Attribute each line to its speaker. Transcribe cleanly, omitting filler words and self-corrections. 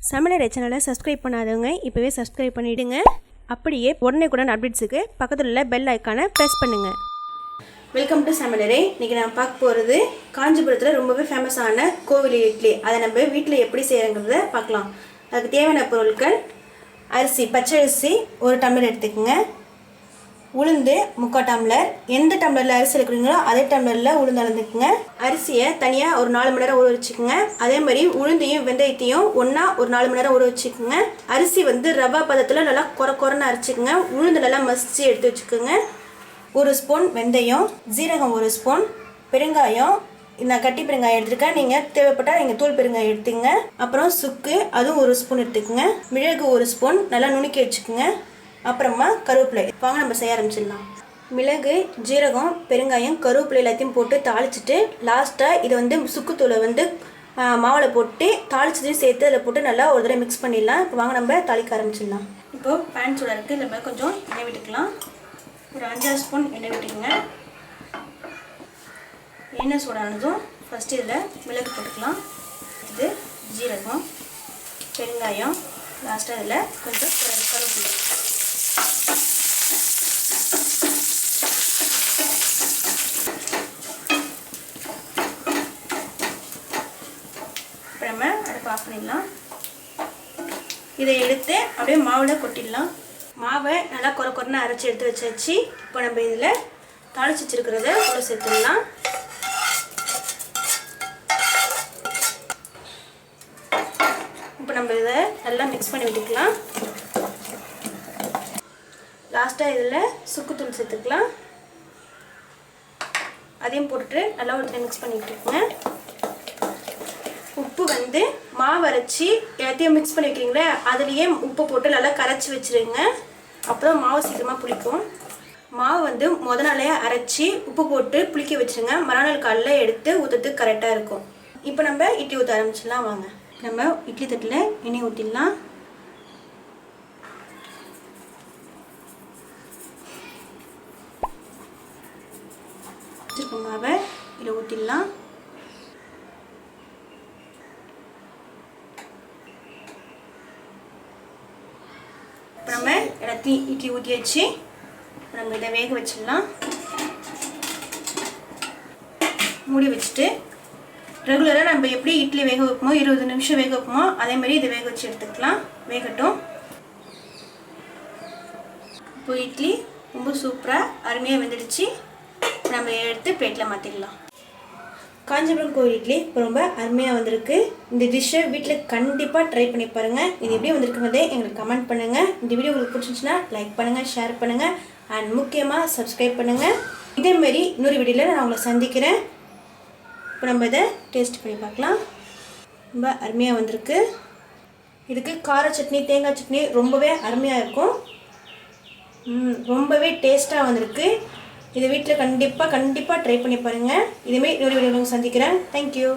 Speaker 1: சமையலறை சேனலை சப்ஸ்கிரைப் பண்ணாதவங்க இப்போவே சப்ஸ்கிரைப் பண்ணிவிடுங்க. அப்படியே உடனே அப்டேட்ஸுக்கு பக்கத்தில் உள்ள பெல் ஐக்கானை ப்ரெஸ் பண்ணுங்கள். வெல்கம் டு சமையலறை. இன்றைக்கி நான் பார்க்க போகிறது காஞ்சிபுரத்தில் ரொம்பவே ஃபேமஸான கோவில் இட்லி. அதை நம்ம வீட்டில் எப்படி செய்யறங்கிறத பார்க்கலாம். அதுக்கு தேவையான பொருட்கள்: அரிசி, பச்சை அரிசி 1 டம்ளர் எடுத்துக்கோங்க. உளுந்து 3/4 டம்ளர். எந்த டம்ளரில் அரிசி எடுக்கிறீங்களோ அதே டம்ளரில் உளுந்து அளந்துக்குங்க. அரிசியை தனியாக ஒரு 4 மணி நேரம் ஊற வச்சுக்கோங்க. அதே மாதிரி உளுந்தையும் வெந்தயத்தையும் ஒன்றா ஒரு 4 மணி நேரம் ஊற வச்சுக்கோங்க. அரிசி ரவா பதத்தில் நல்லா குறைன்னு அரைச்சிக்கோங்க. உளுந்து நல்லா மசிச்சு எடுத்து வச்சுக்கோங்க. 1 ஸ்பூன் வெந்தயம், ஜீரகம் 1 ஸ்பூன், பெருங்காயம் நான் கட்டி பெருங்காயம் எடுத்துருக்கேன். நீங்கள் தேவைப்பட்டால் நீங்கள் தூள் பெருங்காயம் எடுத்துங்க. அப்புறம் சுக்கு, அதுவும் 1 ஸ்பூன் எடுத்துக்கோங்க. மிளகு 1 ஸ்பூன் நல்லா நுணுக்கி வச்சுக்கோங்க. அப்புறமா கருவேப்பிலை. வாங்க நம்ம செய்ய ஆரம்பிச்சிடலாம். மிளகு, ஜீரகம், பெருங்காயம், கருவேப்பிலை எல்லாத்தையும் போட்டு தாளிச்சிட்டு லாஸ்ட்டாக இதை சுக்குத்தூளை மாவில் போட்டு தாளிச்சதையும் சேர்த்து அதில் போட்டு நல்லா ஒரு தடவை மிக்ஸ் பண்ணிடலாம். இப்போ வாங்க நம்ம தாளிக்க ஆரம்பிச்சிடலாம். இப்போது பேன் சூடாக இருக்குது. இதில் கொஞ்சம் எண்ணெய் விட்டுக்கலாம். ஒரு 5-6 ஸ்பூன் எண்ணெய் விட்டுக்குங்க. எண்ணெய் சூடானதும் ஃபஸ்ட்டு இதில் மிளகு போட்டுக்கலாம். இது ஜீரகம், பெருங்காயம், லாஸ்ட்டாக இதில் கொஞ்சம் கருவேப்பிலை. இப்போ நம்ம அடுப்பு ஆஃப் பண்ணிடலாம். இதை எடுத்து அப்படியே மாவில் கொட்டிடலாம். மாவை நல்லா குறைன்னு அரைச்சி எடுத்து வச்சாச்சு. இப்போ நம்ம இதில் தாளிச்சு வச்சுருக்கிறத கூட சேர்த்துடலாம். இப்போ நம்ம இதை நல்லா மிக்ஸ் பண்ணி விட்டுக்கலாம். லாஸ்ட்டாக இதில் சுக்குத்தூள் சேர்த்துக்கலாம். அதையும் போட்டுட்டு நல்லா ஒரு மிக்ஸ் பண்ணி விட்டுருக்குங்க. உப்பு மாவு அரைச்சி எல்லாத்தையும் மிக்ஸ் பண்ணி வைக்கிறீங்களே அதுலேயே உப்பு போட்டு நல்லா கரைச்சி வச்சுருங்க. அப்போ தான் மாவு சீக்கிரமாக புளிக்கும். மாவு முத நாளே அரைச்சி உப்பு போட்டு புளிக்க வச்சுருங்க. மறுநாள் காலையில் எடுத்து ஊற்றுறதுக்கு கரெக்டாக இருக்கும். இப்போ நம்ம இட்லி ஊற்ற ஆரம்பிச்சிடலாம். வாங்க நம்ம இட்லி தட்டில் எண்ணெய் ஊற்றிடலாம். மாவை இதில் ஊற்றிடலாம். இப்போ நம்ம எல்லாத்தையும் இட்லி ஊற்றி வச்சு நம்ம இதை வேக வச்சிடலாம். மூடி வச்சுட்டு ரெகுலராக நம்ம எப்படி இட்லி வேக வைப்போமோ 20 நிமிஷம் வேக வைப்போமோ அதே மாதிரி இதை வேக வச்சு எடுத்துக்கலாம். வேகட்டும். இப்போ இட்லி ரொம்ப சூப்பராக அருமையாக வெந்துடுச்சு. நம்ம எடுத்து பிளேட்டில் மாற்றிடலாம். காஞ்சிபுரம் கோவில் இட்லி ரொம்ப அருமையாக வந்திருக்கு. இந்த டிஷ்ஷை வீட்டில் கண்டிப்பாக ட்ரை பண்ணி பாருங்கள். இது எப்படி வந்திருக்குறதே எங்களுக்கு கமெண்ட் பண்ணுங்கள். இந்த வீடியோ உங்களுக்கு பிடிச்சிருந்துச்சுன்னா லைக் பண்ணுங்கள், ஷேர் பண்ணுங்கள், அண்ட் முக்கியமாக சப்ஸ்கிரைப் பண்ணுங்கள். இதேமாரி இன்னொரு வீடியோவில் நான் உங்களை சந்திக்கிறேன். இப்போ நம்ம இதை டேஸ்ட் பண்ணி பார்க்கலாம். ரொம்ப அருமையாக வந்திருக்கு. இதுக்கு கார சட்னி, தேங்காய் சட்னி ரொம்பவே அருமையாக இருக்கும். ரொம்பவே டேஸ்ட்டாக வந்திருக்கு. இதை வீட்டில் கண்டிப்பாக ட்ரை பண்ணி பாருங்கள். இதுமாரி இன்னொரு வீடியோவில் சந்திக்கிறேன். தேங்க்யூ.